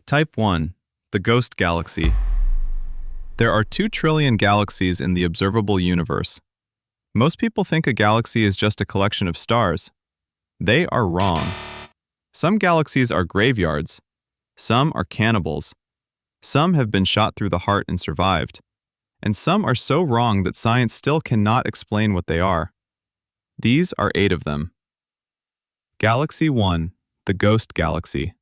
Type 1. The Ghost Galaxy. There are 2 trillion galaxies in the observable universe. Most people think a galaxy is just a collection of stars. They are wrong. Some galaxies are graveyards. Some are cannibals. Some have been shot through the heart and survived. And some are so wrong that science still cannot explain what they are. These are 8 of them. Galaxy 1. The Ghost Galaxy.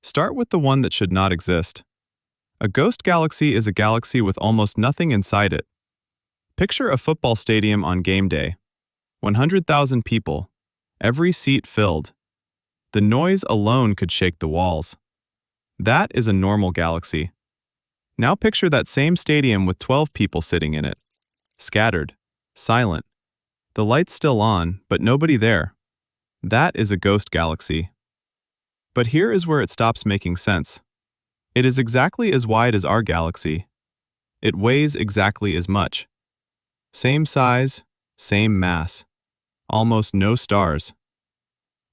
Start with the one that should not exist. A ghost galaxy is a galaxy with almost nothing inside it. Picture a football stadium on game day. 100,000 people. Every seat filled. The noise alone could shake the walls. That is a normal galaxy. Now picture that same stadium with 12 people sitting in it. Scattered. Silent. The lights still on, but nobody there. That is a ghost galaxy. But here is where it stops making sense. It is exactly as wide as our galaxy. It weighs exactly as much. Same size, same mass. Almost no stars.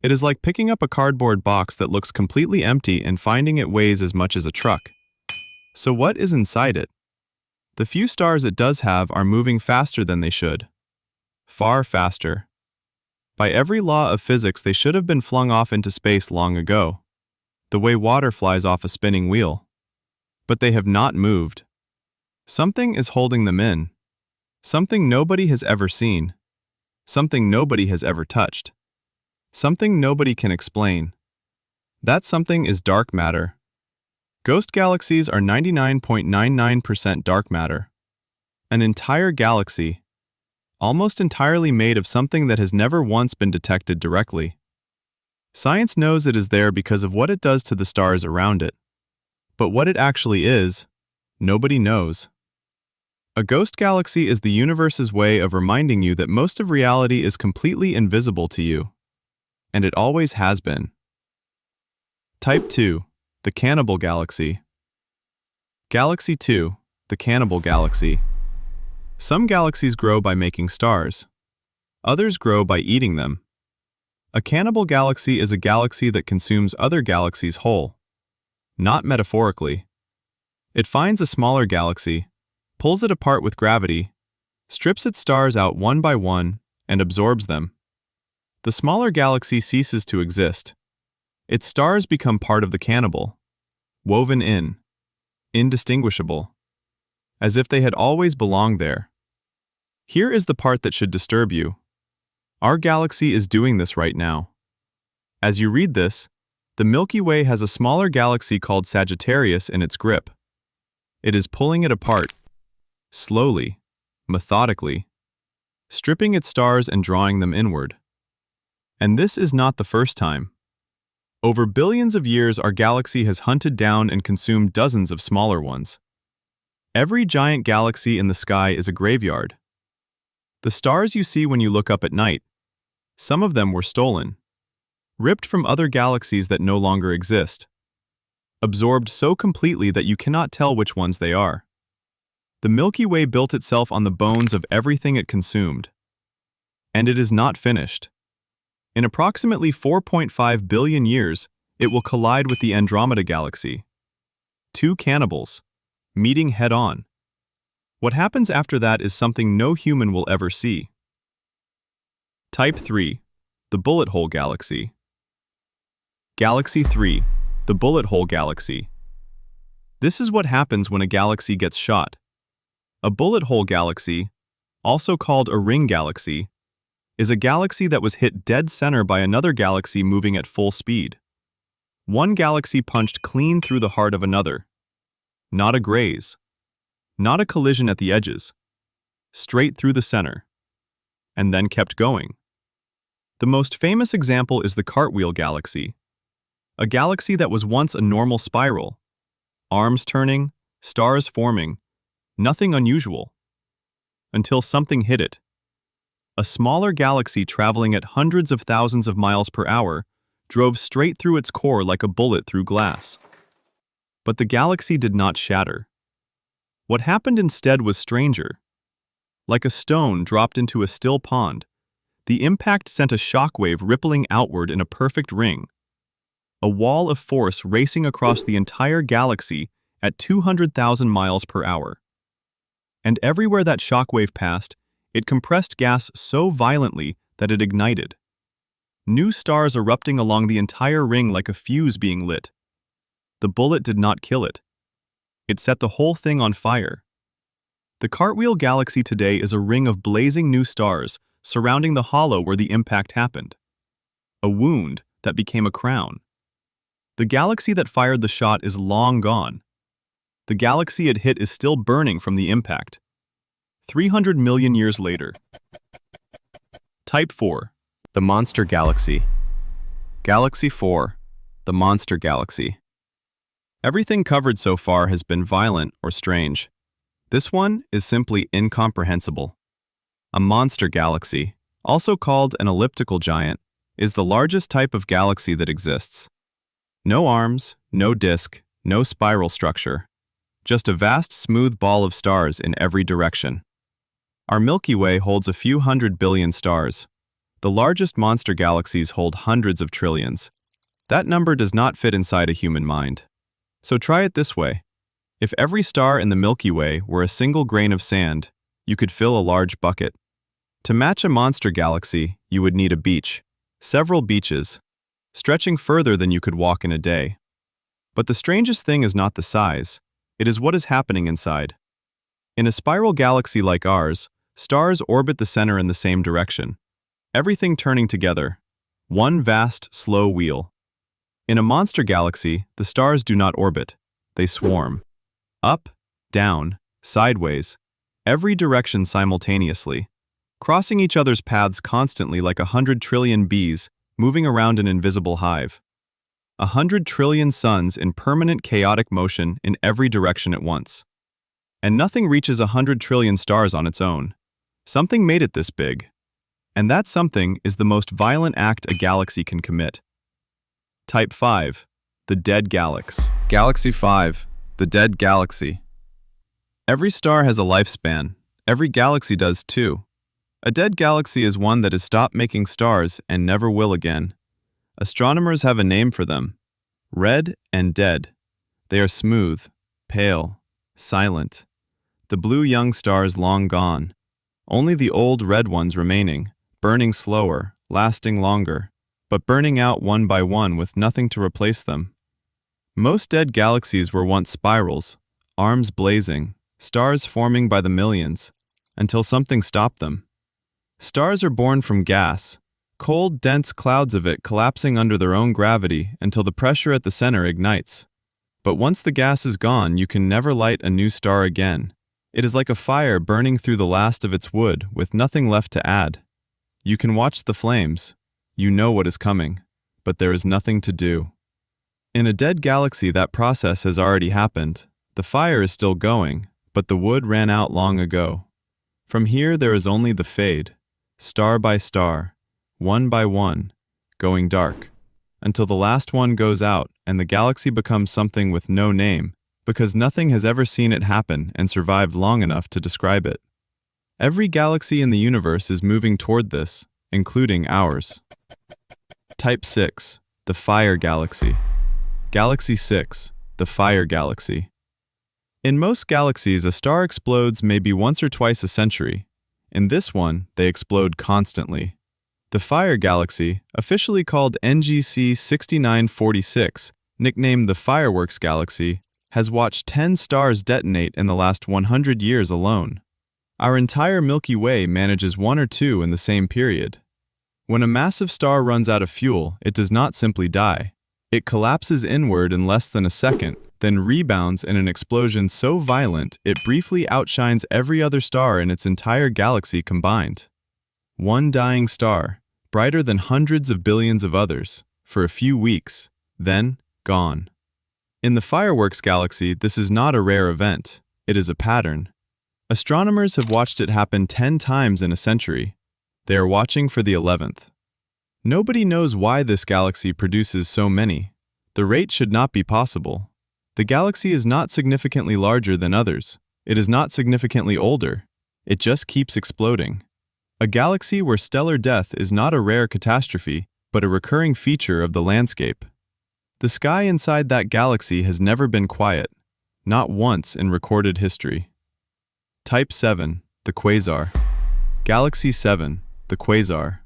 It is like picking up a cardboard box that looks completely empty and finding it weighs as much as a truck. So what is inside it? The few stars it does have are moving faster than they should. Far faster. By every law of physics, they should have been flung off into space long ago, the way water flies off a spinning wheel. But they have not moved. Something is holding them in. Something nobody has ever seen. Something nobody has ever touched. Something nobody can explain. That something is dark matter. Ghost galaxies are 99.99% dark matter. An entire galaxy, almost entirely made of something that has never once been detected directly. Science knows it is there because of what it does to the stars around it. But what it actually is, nobody knows. A ghost galaxy is the universe's way of reminding you that most of reality is completely invisible to you. And it always has been. Type 2. The Cannibal Galaxy. Galaxy 2. The Cannibal Galaxy. Some galaxies grow by making stars. Others grow by eating them. A cannibal galaxy is a galaxy that consumes other galaxies whole. Not metaphorically. It finds a smaller galaxy, pulls it apart with gravity, strips its stars out one by one, and absorbs them. The smaller galaxy ceases to exist. Its stars become part of the cannibal, woven in, indistinguishable, as if they had always belonged there. Here is the part that should disturb you. Our galaxy is doing this right now. As you read this, the Milky Way has a smaller galaxy called Sagittarius in its grip. It is pulling it apart, slowly, methodically, stripping its stars and drawing them inward. And this is not the first time. Over billions of years, our galaxy has hunted down and consumed dozens of smaller ones. Every giant galaxy in the sky is a graveyard. The stars you see when you look up at night, some of them were stolen, ripped from other galaxies that no longer exist, absorbed so completely that you cannot tell which ones they are. The Milky Way built itself on the bones of everything it consumed. And it is not finished. In approximately 4.5 billion years, it will collide with the Andromeda Galaxy. 2 cannibals, meeting head-on. What happens after that is something no human will ever see. Type 3. The Bullet Hole Galaxy. Galaxy 3. The Bullet Hole Galaxy. This is what happens when a galaxy gets shot. A bullet hole galaxy, also called a ring galaxy, is a galaxy that was hit dead center by another galaxy moving at full speed. One galaxy punched clean through the heart of another. Not a graze. Not a collision at the edges. Straight through the center. And then kept going. The most famous example is the Cartwheel Galaxy. A galaxy that was once a normal spiral. Arms turning, stars forming. Nothing unusual. Until something hit it. A smaller galaxy traveling at hundreds of thousands of miles per hour drove straight through its core like a bullet through glass. But the galaxy did not shatter. What happened instead was stranger. Like a stone dropped into a still pond, the impact sent a shockwave rippling outward in a perfect ring. a wall of force racing across the entire galaxy at 200,000 miles per hour. And everywhere that shockwave passed, it compressed gas so violently that it ignited. New stars erupting along the entire ring like a fuse being lit. The bullet did not kill it. It set the whole thing on fire. The Cartwheel Galaxy today is a ring of blazing new stars surrounding the hollow where the impact happened. A wound that became a crown. The galaxy that fired the shot is long gone. The galaxy it hit is still burning from the impact. 300 million years later. Type 4. The Monster Galaxy. Galaxy 4. The Monster Galaxy. Everything covered so far has been violent or strange. This one is simply incomprehensible. A monster galaxy, also called an elliptical giant, is the largest type of galaxy that exists. No arms, no disk, no spiral structure. Just a vast, smooth ball of stars in every direction. Our Milky Way holds a few 100 billion stars. The largest monster galaxies hold hundreds of trillions. That number does not fit inside a human mind. So try it this way. If every star in the Milky Way were a single grain of sand, you could fill a large bucket. To match a monster galaxy, you would need a beach, several beaches, stretching further than you could walk in a day. But the strangest thing is not the size, it is what is happening inside. In a spiral galaxy like ours, stars orbit the center in the same direction, everything turning together, one vast, slow wheel. In a monster galaxy, the stars do not orbit, they swarm. Up, down, sideways, every direction simultaneously, crossing each other's paths constantly like 100 trillion bees moving around an invisible hive. 100 trillion suns in permanent chaotic motion in every direction at once. And nothing reaches 100 trillion stars on its own. Something made it this big. And that something is the most violent act a galaxy can commit. Type 5. The Dead Galaxy. Galaxy 5. The Dead Galaxy. Every star has a lifespan. Every galaxy does too. A dead galaxy is one that has stopped making stars and never will again. Astronomers have a name for them. Red and dead. They are smooth, pale, silent. The blue young stars long gone. Only the old red ones remaining, burning slower, lasting longer, but burning out one by one with nothing to replace them. Most dead galaxies were once spirals, arms blazing, stars forming by the millions, until something stopped them. Stars are born from gas, cold, dense clouds of it collapsing under their own gravity until the pressure at the center ignites. But once the gas is gone, you can never light a new star again. It is like a fire burning through the last of its wood with nothing left to add. You can watch the flames. You know what is coming, but there is nothing to do. In a dead galaxy, that process has already happened. The fire is still going, but the wood ran out long ago. From here, there is only the fade, star by star, one by one, going dark, until the last one goes out and the galaxy becomes something with no name, because nothing has ever seen it happen and survived long enough to describe it. Every galaxy in the universe is moving toward this, including ours. Type 6. The Fire Galaxy. Galaxy 6. The Fire Galaxy. In most galaxies, a star explodes maybe once or twice a century. In this one, they explode constantly. The Fire Galaxy, officially called NGC 6946, nicknamed the Fireworks Galaxy, has watched 10 stars detonate in the last 100 years alone. Our entire Milky Way manages one or two in the same period. When a massive star runs out of fuel, it does not simply die. It collapses inward in less than a second, then rebounds in an explosion so violent it briefly outshines every other star in its entire galaxy combined. One dying star, brighter than hundreds of billions of others, for a few weeks, then gone. In the Fireworks Galaxy, this is not a rare event, it is a pattern. Astronomers have watched it happen 10 times in a century. They are watching for the 11th. Nobody knows why this galaxy produces so many. The rate should not be possible. The galaxy is not significantly larger than others. It is not significantly older. It just keeps exploding. A galaxy where stellar death is not a rare catastrophe, but a recurring feature of the landscape. The sky inside that galaxy has never been quiet, not once in recorded history. Type 7, the quasar. Galaxy 7, the quasar.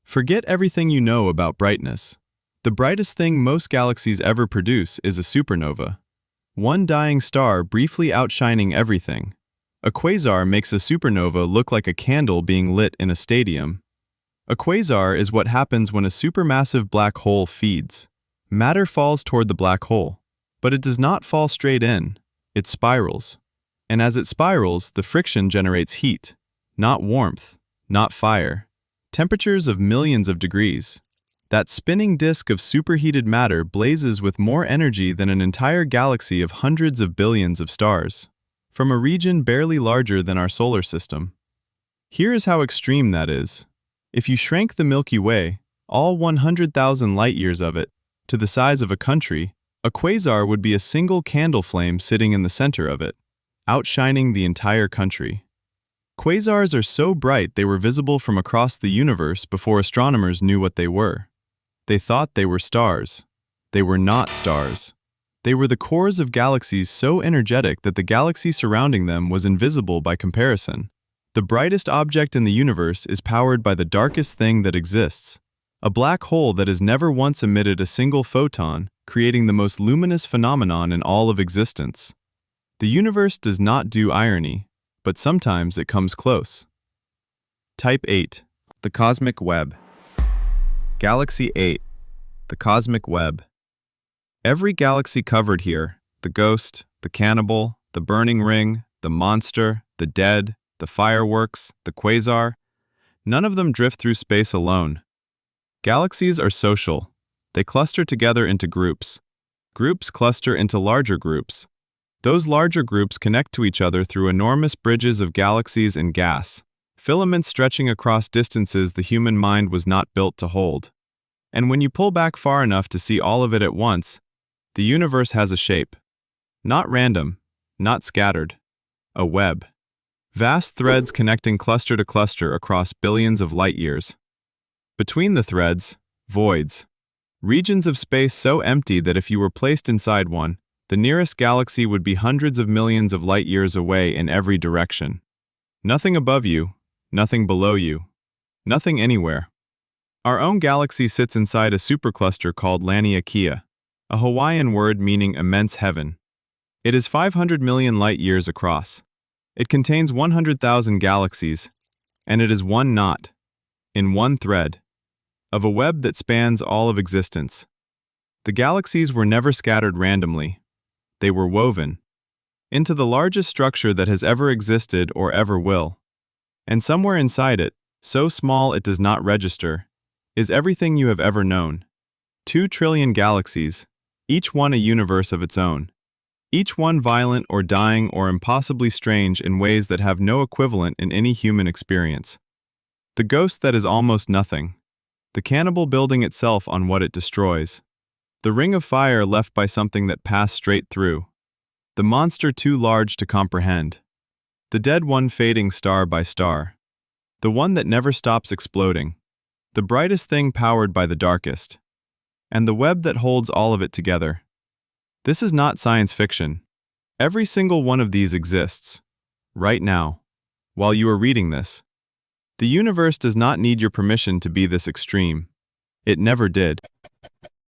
Forget everything you know about brightness. The brightest thing most galaxies ever produce is a supernova. One dying star briefly outshining everything. A quasar makes a supernova look like a candle being lit in a stadium. A quasar is what happens when a supermassive black hole feeds. Matter falls toward the black hole, but it does not fall straight in. It spirals. And as it spirals, the friction generates heat, not warmth, not fire. Temperatures of millions of degrees. That spinning disk of superheated matter blazes with more energy than an entire galaxy of hundreds of billions of stars, from a region barely larger than our solar system. Here is how extreme that is. If you shrank the Milky Way, all 100,000 light-years of it, to the size of a country, a quasar would be a single candle flame sitting in the center of it, outshining the entire country. Quasars are so bright they were visible from across the universe before astronomers knew what they were. They thought they were stars. They were not stars. They were the cores of galaxies so energetic that the galaxy surrounding them was invisible by comparison. The brightest object in the universe is powered by the darkest thing that exists, a black hole that has never once emitted a single photon, creating the most luminous phenomenon in all of existence. The universe does not do irony, but sometimes it comes close. Type 8, the cosmic web. Galaxy 8, the cosmic web. Every galaxy covered here, the ghost, the cannibal, the burning ring, the monster, the dead, the fireworks, the quasar, none of them drift through space alone. Galaxies are social. They cluster together into groups. Groups cluster into larger groups. Those larger groups connect to each other through enormous bridges of galaxies and gas, filaments stretching across distances the human mind was not built to hold. And when you pull back far enough to see all of it at once, the universe has a shape. Not random, not scattered. A web. Vast threads connecting cluster to cluster across billions of light-years. Between the threads, voids. Regions of space so empty that if you were placed inside one, the nearest galaxy would be hundreds of millions of light-years away in every direction. Nothing above you, nothing below you, nothing anywhere. Our own galaxy sits inside a supercluster called Laniakea, a Hawaiian word meaning immense heaven. It is 500 million light-years across. It contains 100,000 galaxies, and it is one knot, in one thread, of a web that spans all of existence. The galaxies were never scattered randomly. They were woven into the largest structure that has ever existed or ever will. And somewhere inside it, so small it does not register, is everything you have ever known. 2 trillion galaxies, each one a universe of its own. Each one violent or dying or impossibly strange in ways that have no equivalent in any human experience. The ghost that is almost nothing. The cannibal building itself on what it destroys. The ring of fire left by something that passed straight through. The monster too large to comprehend. The dead one fading star by star. The one that never stops exploding. The brightest thing powered by the darkest. And the web that holds all of it together. This is not science fiction. Every single one of these exists. Right now. While you are reading this. The universe does not need your permission to be this extreme. It never did.